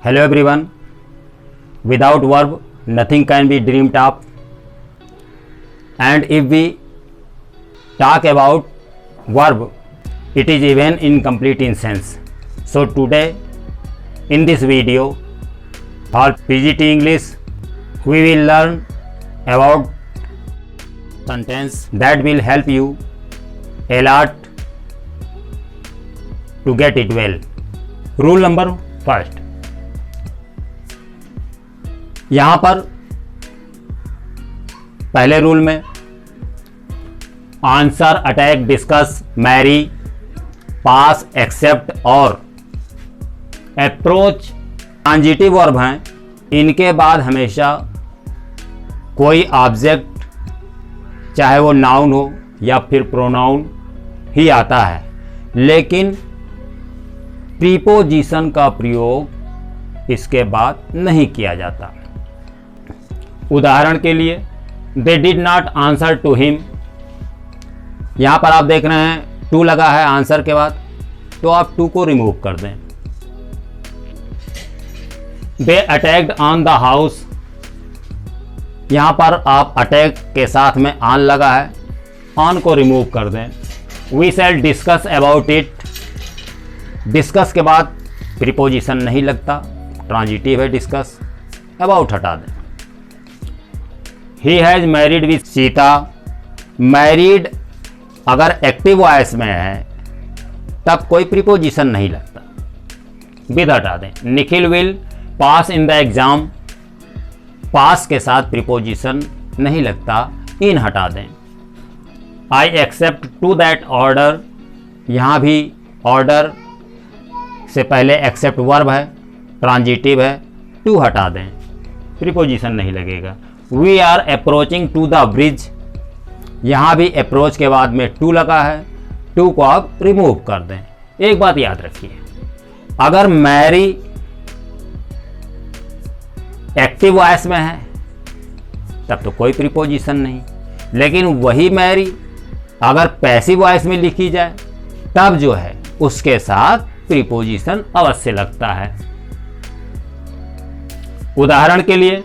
Hello everyone. Without verb, nothing can be dreamed up. And if we talk about verb, it is even incomplete in sense. So today, in this video, for PGT English, we will learn about sentence that will help you a lot to get it well. Rule number first. यहाँ पर पहले rule में answer, attack, discuss, Mary, पास, accept और approach transitive verb हैं। इनके बाद हमेशा कोई ऑब्जेक्ट, चाहे वो नाउन हो या फिर प्रोनाउन ही आता है, लेकिन प्रीपोजिशन का प्रयोग इसके बाद नहीं किया जाता। उदाहरण के लिए, they did not answer to him. यहां पर आप देख रहे हैं टू लगा है आंसर के बाद, तो आप टू को रिमूव कर दें। दे अटैक्ड ऑन द हाउस। यहां पर आप अटैक के साथ में ऑन लगा है, ऑन को रिमूव कर दें। We shall discuss about it. Discuss के बाद प्रीपोजिशन नहीं लगता, ट्रांजिटिव है डिस्कस, अबाउट हटा दें। He has married with Sita. Married अगर एक्टिव वॉइस में है तब कोई प्रीपोजिशन नहीं लगता, विद हटा दें। Nikhil will pass in the exam. Pass के साथ प्रीपोजिशन नहीं लगता, इन हटा दें। I accept to that order. यहाँ भी ऑर्डर से पहले एक्सेप्ट वर्ब है, ट्रांजिटिव है, टू हटा दें, प्रीपोजिशन नहीं लगेगा। We are approaching to the bridge. यहाँ भी अप्रोच के बाद में टू लगा है, टू को आप रिमूव कर दें। एक बात याद रखिए, अगर मैरी एक्टिव वॉइस में है तब तो कोई प्रीपोजिशन नहीं, लेकिन वही मैरी अगर पैसिव वॉइस में लिखी जाए तब जो है उसके साथ प्रीपोजिशन अवश्य लगता है। उदाहरण के लिए,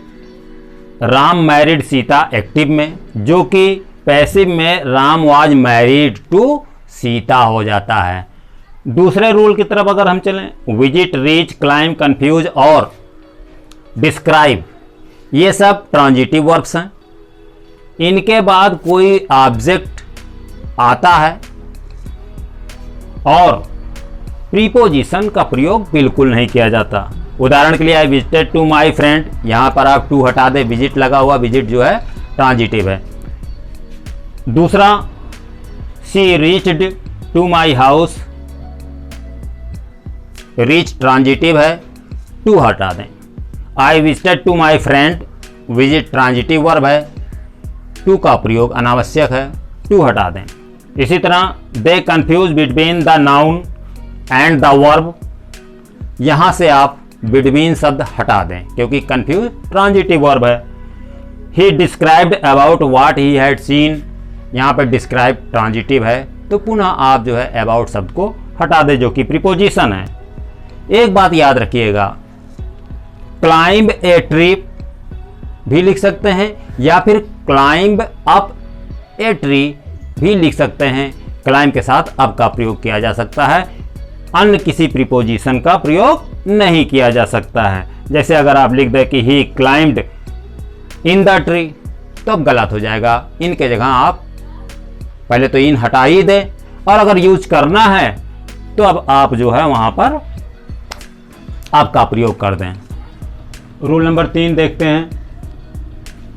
राम मैरिड सीता एक्टिव में, जो कि पैसिव में Ram was married to Sita हो जाता है। दूसरे रूल की तरफ अगर हम चलें, विजिट, रीच, क्लाइम, कंफ्यूज और डिस्क्राइब, ये सब ट्रांजिटिव वर्ब्स हैं। इनके बाद कोई ऑब्जेक्ट आता है और प्रीपोजिशन का प्रयोग बिल्कुल नहीं किया जाता। उदाहरण के लिए, I visited to my friend. यहाँ पर आप टू हटा दें, विजिट लगा हुआ, विजिट जो है ट्रांजिटिव है। दूसरा, she reached to my house. Reach transitive है, टू हटा दें। I visited to my friend, visit transitive verb है, टू का प्रयोग अनावश्यक है, टू हटा दें। इसी तरह, they confuse between the noun and the verb. यहाँ से आप बिटवीन शब्द हटा दें क्योंकि कंफ्यूज ट्रांजिटिव वर्ब है। ही described about what he had seen. यहाँ पर डिस्क्राइब ट्रांजिटिव है, तो पुनः आप जो है अबाउट शब्द को हटा दें जो कि प्रीपोजिशन है। एक बात याद रखिएगा, क्लाइंब ए ट्री भी लिख सकते हैं या फिर क्लाइंब अप ए ट्री भी लिख सकते हैं। क्लाइंब के साथ अप का प्रयोग किया जा सकता है, अन्य किसी प्रीपोजिशन का प्रयोग नहीं किया जा सकता है। जैसे अगर आप लिख दें कि ही क्लाइंब्ड इन द ट्री, तो अब गलत हो जाएगा। इनके जगह आप पहले तो इन हटा ही दें, और अगर यूज करना है तो अब आप जो है वहां पर आप का प्रयोग कर दें। रूल नंबर 3 देखते हैं।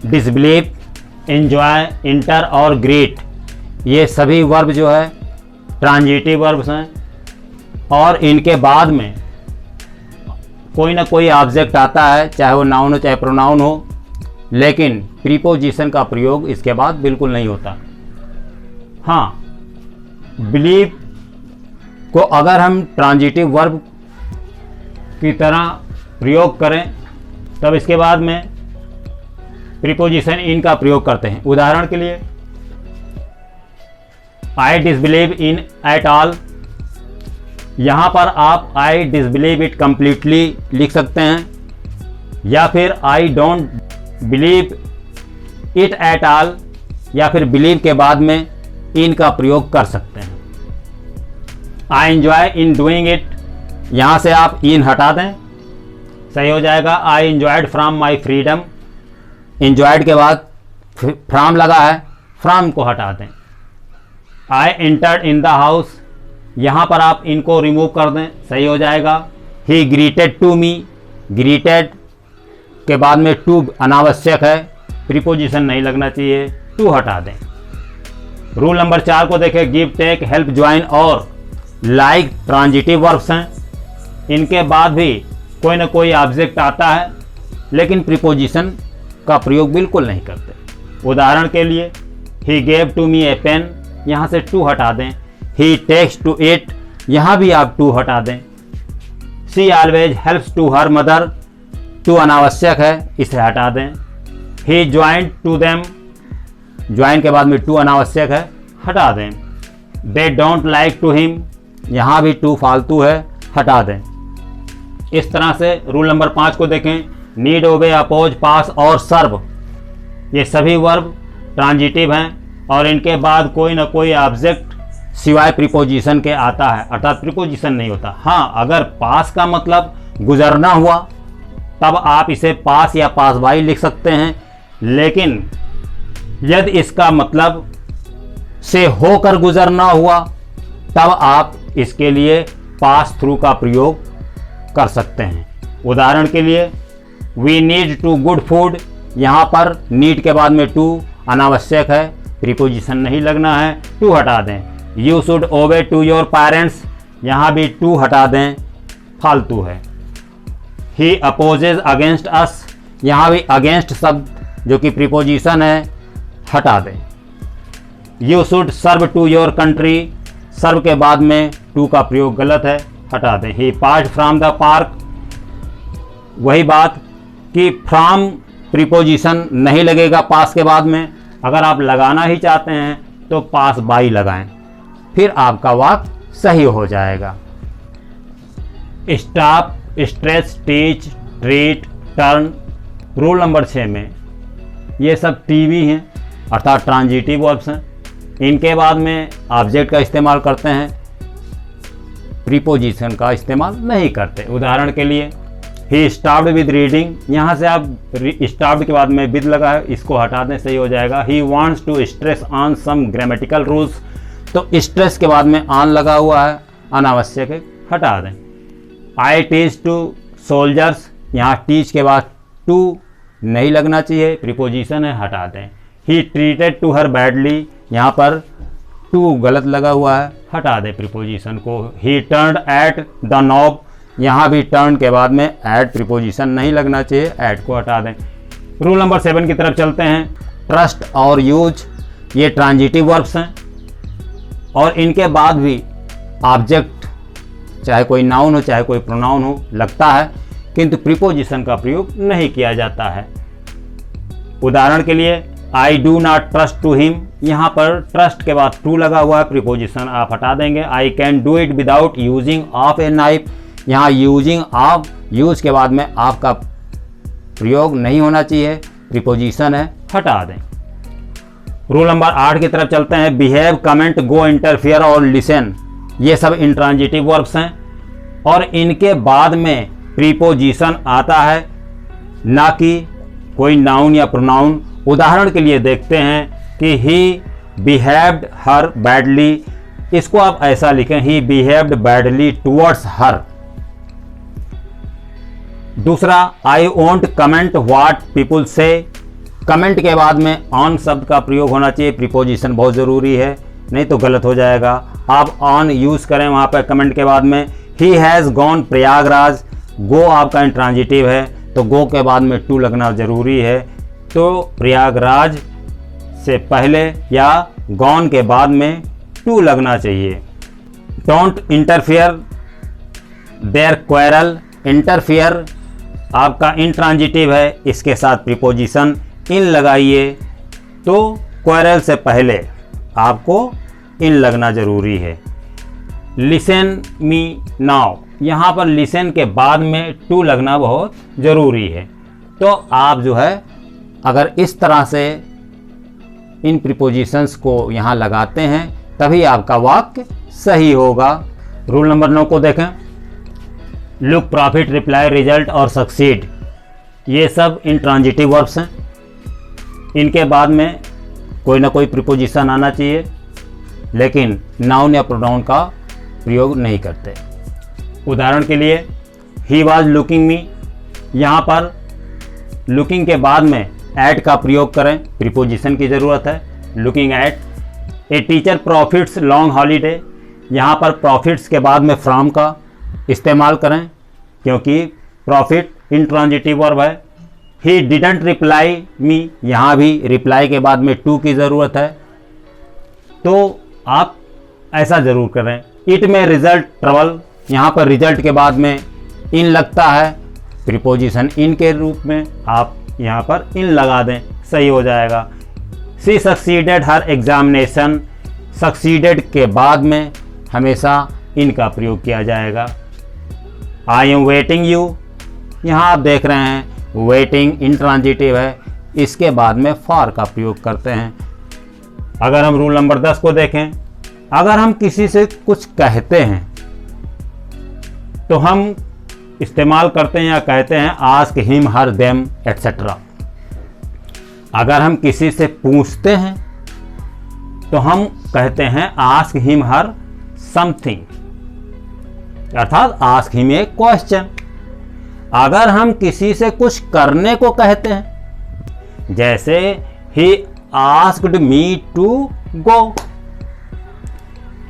डिसबिलीव, एंजॉय, इंटर और ग्रीट, ये सभी वर्ब जो है ट्रांजिटिव वर्ब्स हैं और इनके बाद में कोई ना कोई ऑब्जेक्ट आता है, चाहे वो नाउन हो चाहे प्रोनाउन हो, लेकिन प्रीपोजिशन का प्रयोग इसके बाद बिल्कुल नहीं होता। हाँ, बिलीव को अगर हम ट्रांजिटिव वर्ब की तरह प्रयोग करें तब इसके बाद में प्रीपोजिशन इन का प्रयोग करते हैं। उदाहरण के लिए, आई डिसबिलीव इन एट ऑल। यहाँ पर आप आई डिसबिलीव इट कम्प्लीटली लिख सकते हैं, या फिर I don't believe it at all, या फिर बिलीव के बाद में इन का प्रयोग कर सकते हैं। I enjoy in doing it, यहाँ से आप इन हटा दें, सही हो जाएगा। I enjoyed from my freedom, enjoyed के बाद फ्रॉम लगा है, फ्रॉम को हटा दें। I entered in the house, यहाँ पर आप इनको रिमूव कर दें, सही हो जाएगा। He greeted to me, greeted के बाद में टू अनावश्यक है, प्रीपोजिशन नहीं लगना चाहिए, टू हटा दें। रूल नंबर 4 को देखें, गिव, टेक, हेल्प, ज्वाइन और लाइक ट्रांजिटिव वर्ब्स हैं। इनके बाद भी कोई ना कोई ऑब्जेक्ट आता है, लेकिन प्रीपोजिशन का प्रयोग बिल्कुल नहीं करते। उदाहरण के लिए, he gave to me a pen, यहाँ से टू हटा दें। ही टेक्स टू इट, यहाँ भी आप टू हटा दें। She always helps to her mother, to अनावश्यक है, इसे हटा दें। He joined to them, join के बाद में टू अनावश्यक है, हटा दें। They don't like to him, यहाँ भी टू फालतू है, हटा दें। इस तरह से रूल नंबर 5 को देखें, नीड, ओबे, अपोज, पास और सर्व, ये सभी वर्ब ट्रांजिटिव हैं और इनके बाद कोई ना कोई ऑब्जेक्ट सिवाय प्रीपोजिशन के आता है, अर्थात प्रीपोजिशन नहीं होता। हाँ, अगर पास का मतलब गुजरना हुआ तब आप इसे पास या पास बाई लिख सकते हैं, लेकिन यदि इसका मतलब से होकर गुजरना हुआ तब आप इसके लिए पास थ्रू का प्रयोग कर सकते हैं। उदाहरण के लिए, we need to good food, यहाँ पर नीड के बाद में टू अनावश्यक है, प्रीपोजिशन नहीं लगना है, टू हटा दें। You should obey to your parents, यहाँ भी टू हटा दें, फालतू है। ही अपोजेज अगेंस्ट अस, यहाँ भी अगेंस्ट शब्द जो कि प्रीपोजिशन है, हटा दें। You should serve to your country, serve के बाद में टू का प्रयोग गलत है, हटा दें। ही पार्ट फ्रॉम द पार्क, वही बात कि फ्रॉम प्रीपोजिशन नहीं लगेगा पास के बाद में, अगर आप लगाना ही चाहते हैं तो पास बाई लगाएं, फिर आपका वाक्य सही हो जाएगा। Stop, stretch, teach, treat, turn, rule number 6 में ये सब टीवी हैं, अर्थात ट्रांजिटिव वर्ब्स हैं। इनके बाद में ऑब्जेक्ट का इस्तेमाल करते हैं, प्रीपोजिशन का इस्तेमाल नहीं करते। उदाहरण के लिए, ही स्टॉप्ड विद रीडिंग, यहाँ से आप स्टॉप्ड के बाद में विद लगा है, इसको हटा दें, सही हो जाएगा। He wants to stress on some grammatical rules, तो स्ट्रेस के बाद में ऑन लगा हुआ है, अनावश्यक है, हटा दें। आई टीच टू सोल्जर्स, यहाँ टीच के बाद टू नहीं लगना चाहिए, प्रीपोजिशन है, हटा दें। He treated to her badly, यहाँ पर टू गलत लगा हुआ है, हटा दें प्रीपोजिशन को। ही टर्न्ड एट द नॉब, यहाँ भी टर्न के बाद में एट प्रीपोजिशन नहीं लगना चाहिए, एट को हटा दें। रूल नंबर 7 की तरफ चलते हैं। ट्रस्ट और यूज, ये ट्रांजिटिव वर्ब्स हैं और इनके बाद भी ऑब्जेक्ट चाहे कोई नाउन हो चाहे कोई प्रोनाउन हो लगता है, किंतु प्रीपोजिशन का प्रयोग नहीं किया जाता है। उदाहरण के लिए, I do not trust to him, यहाँ पर ट्रस्ट के बाद टू लगा हुआ है, प्रीपोजिशन आप हटा देंगे। I can do it without using of a knife, यहाँ यूजिंग ऑफ, यूज के बाद में आपका प्रयोग नहीं होना चाहिए, प्रीपोजिशन है, हटा दें। रूल नंबर 8 की तरफ चलते हैं। बिहेव, कमेंट, गो, इंटरफियर और लिसन, ये सब इंट्रांजिटिव वर्ब्स हैं और इनके बाद में प्रीपोजिशन आता है, ना कि कोई नाउन या प्रोनाउन। उदाहरण के लिए देखते हैं कि ही बिहेव्ड हर बैडली, इसको आप ऐसा लिखें, ही बिहेव्ड बैडली टुवर्ड्स हर। दूसरा, I won't comment what people से, कमेंट के बाद में ऑन शब्द का प्रयोग होना चाहिए, प्रीपोजिशन बहुत ज़रूरी है, नहीं तो गलत हो जाएगा। आप ऑन यूज़ करें वहाँ पर कमेंट के बाद में। ही हैज़ गॉन प्रयागराज, गो आपका इंट्रांजिटिव है तो गो के बाद में टू लगना ज़रूरी है, तो प्रयागराज से पहले या गॉन के बाद में टू लगना चाहिए। Don't interfere their quarrel, interfere आपका इंट्रांजिटिव है, इसके साथ प्रीपोजिशन इन लगाइए, तो क्वेरल से पहले आपको इन लगना ज़रूरी है। लिसन मी नाउ, यहाँ पर लिसन के बाद में टू लगना बहुत ज़रूरी है। तो आप जो है अगर इस तरह से इन प्रीपोजिशंस को यहाँ लगाते हैं तभी आपका वाक्य सही होगा। रूल नंबर 9 को देखें। लुक, प्रॉफिट, रिप्लाई, रिजल्ट और सक्सीड, ये सब इंट्रांजिटिव वर्ब्स हैं। इनके बाद में कोई ना कोई प्रीपोजिशन आना चाहिए, लेकिन नाउन या प्रोनाउन का प्रयोग नहीं करते। उदाहरण के लिए ही वॉज लुकिंग मी, यहाँ पर लुकिंग के बाद में एट का प्रयोग करें, प्रीपोजिशन की ज़रूरत है। Looking at. A teacher profits long holiday, यहाँ पर प्रॉफिट्स के बाद में फ्रॉम का इस्तेमाल करें क्योंकि प्रॉफिट इंट्रांजिटिव वर्ब है। ही डिडंट रिप्लाई मी, यहाँ भी रिप्लाई के बाद में टू की ज़रूरत है, तो आप ऐसा ज़रूर करें। इट में रिजल्ट ट्रबल, यहाँ पर रिजल्ट के बाद में इन लगता है, प्रीपोजिशन इन के रूप में आप यहाँ पर इन लगा दें, सही हो जाएगा। सी सक्सीडेड हर एग्जामिनेशन, सक्सीडेड के बाद में हमेशा इनका प्रयोग किया जाएगा। आई एम वेटिंग यू, यहाँ आप देख रहे हैं वेटिंग इंट्रांजिटिव है, इसके बाद में फॉर का प्रयोग करते हैं। अगर हम रूल नंबर 10 को देखें, अगर हम किसी से कुछ कहते हैं तो हम इस्तेमाल करते हैं या कहते हैं आस्क हिम हर देम एट्सेट्रा। अगर हम किसी से पूछते हैं तो हम कहते हैं आस्क हिम हर समथिंग, अर्थात आस्क हिम ए क्वेश्चन। अगर हम किसी से कुछ करने को कहते हैं, जैसे ही आस्क्ड मी टू गो,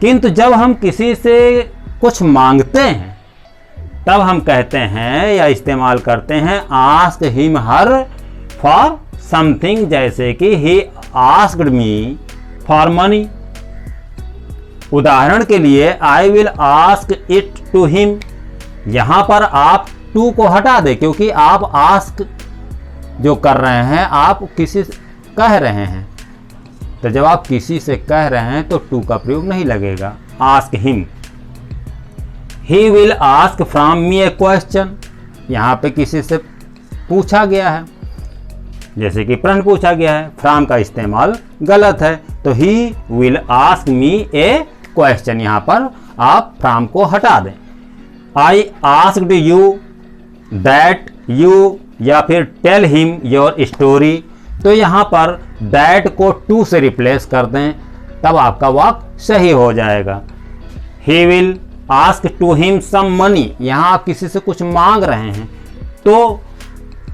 किंतु जब हम किसी से कुछ मांगते हैं तब हम कहते हैं या इस्तेमाल करते हैं ask him her for something, जैसे कि he asked me for money. उदाहरण के लिए I will ask it to him, यहां पर आप टू को हटा दें क्योंकि आप आस्क जो कर रहे हैं आप किसी से कह रहे हैं, तो जब आप किसी से कह रहे हैं तो टू का प्रयोग नहीं लगेगा। Ask him. He will ask from me A question, यहाँ पे किसी से पूछा गया है, जैसे कि प्रश्न पूछा गया है, फ्रॉम का इस्तेमाल गलत है, तो ही will ask me A question, यहाँ पर आप फ्रॉम को हटा दें। I asked you that you, या फिर टेल हिम योर स्टोरी, तो यहाँ पर दैट को टू से रिप्लेस कर दें, तब आपका वाक्य सही हो जाएगा। He will ask to him some money, यहाँ आप किसी से कुछ मांग रहे हैं तो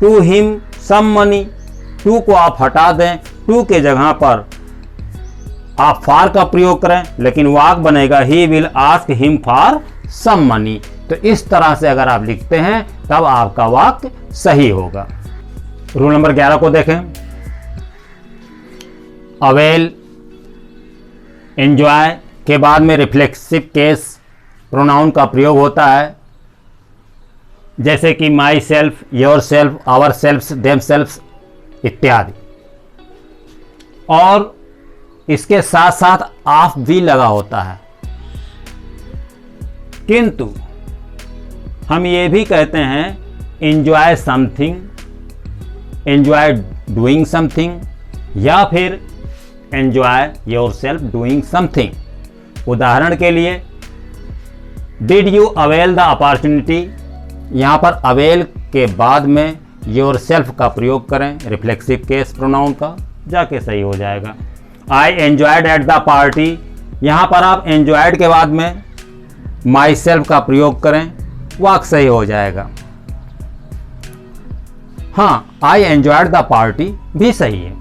to him some money, to को आप हटा दें, टू के जगह पर आप फॉर का प्रयोग करें, लेकिन वाक्य बनेगा he will ask him for some money. तो इस तरह से अगर आप लिखते हैं तब आपका वाक्य सही होगा। रूल नंबर 11 को देखें। अवेल, एंजॉय के बाद में रिफ्लेक्सिव केस प्रोनाउन का प्रयोग होता है, जैसे कि myself, yourself, ourselves, themselves इत्यादि, और इसके साथ साथ ऑफ भी लगा होता है। किंतु हम ये भी कहते हैं enjoy something, enjoy doing something, या फिर enjoy your self doing something. उदाहरण के लिए did you avail the opportunity, यहाँ पर अवेल के बाद में योर सेल्फ का प्रयोग करें, रिफ्लेक्सिव केस प्रोनाउन का, जाके सही हो जाएगा। I enjoyed at the party, यहाँ पर आप एंजॉयड के बाद में माई सेल्फ का प्रयोग करें, वाक्य सही हो जाएगा। हाँ, आई एंजॉयड द पार्टी भी सही है।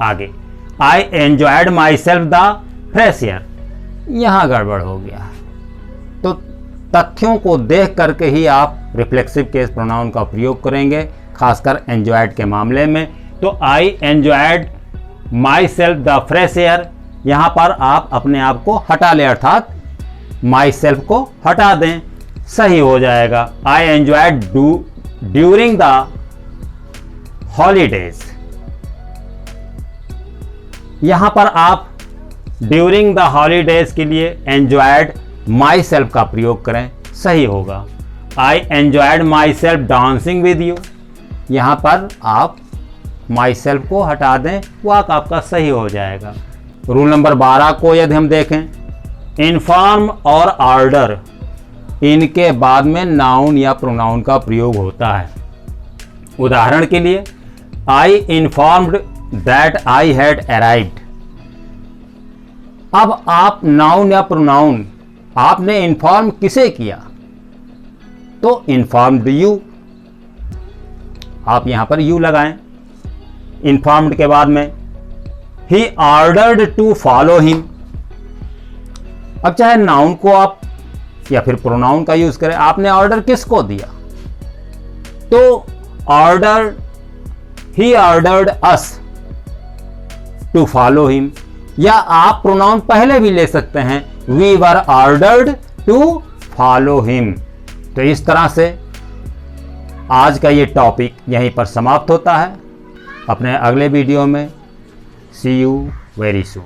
आगे I enjoyed my self the fresh air, यहाँ गड़बड़ हो गया। तो तथ्यों को देख करके ही आप रिफ्लेक्सिव केस प्रोनाउन का प्रयोग करेंगे, खासकर एंजॉयड के मामले में। तो I enjoyed my self the fresh air, यहाँ पर आप अपने आप को हटा लें, अर्थात माई सेल्फ को हटा दें, सही हो जाएगा। I enjoyed during the holidays, यहाँ पर आप ड्यूरिंग द हॉलीडेज के लिए एंजॉयड माई सेल्फ का प्रयोग करें, सही होगा। I enjoyed my self dancing with you, यहाँ पर आप माई सेल्फ को हटा दें, वाक आपका सही हो जाएगा। रूल नंबर 12 को यदि हम देखें, इन्फॉर्म और ऑर्डर, इनके बाद में नाउन या प्रोनाउन का प्रयोग होता है। उदाहरण के लिए, I informed that I had arrived. अब आप नाउन या प्रोनाउन आपने इन्फॉर्म किसे किया, तो इन्फॉर्म्ड यू, आप यहां पर यू लगाएं। इन्फॉर्म्ड के बाद में he ordered to follow him. अब चाहे नाउन को आप या फिर प्रोनाउन का यूज करें, आपने ऑर्डर किसको दिया, तो order he ordered us to follow him, या आप प्रोनाउन पहले भी ले सकते हैं, we were ordered to follow him. तो इस तरह से आज का ये टॉपिक यहीं पर समाप्त होता है। अपने अगले वीडियो में सी यू वेरी सून।